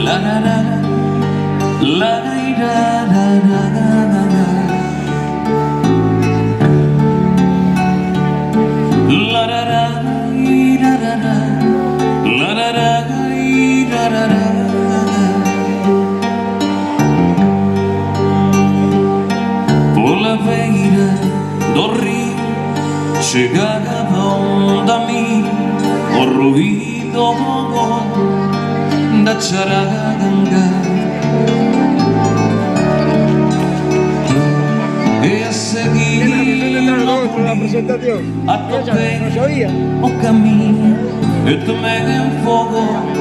la la la la la la la la la. La la la la la la la la la la la. Por la beira do rio chegava onde a mim o ruído da charanga. E a seguir a tocar o caminho, eu tomei um fogo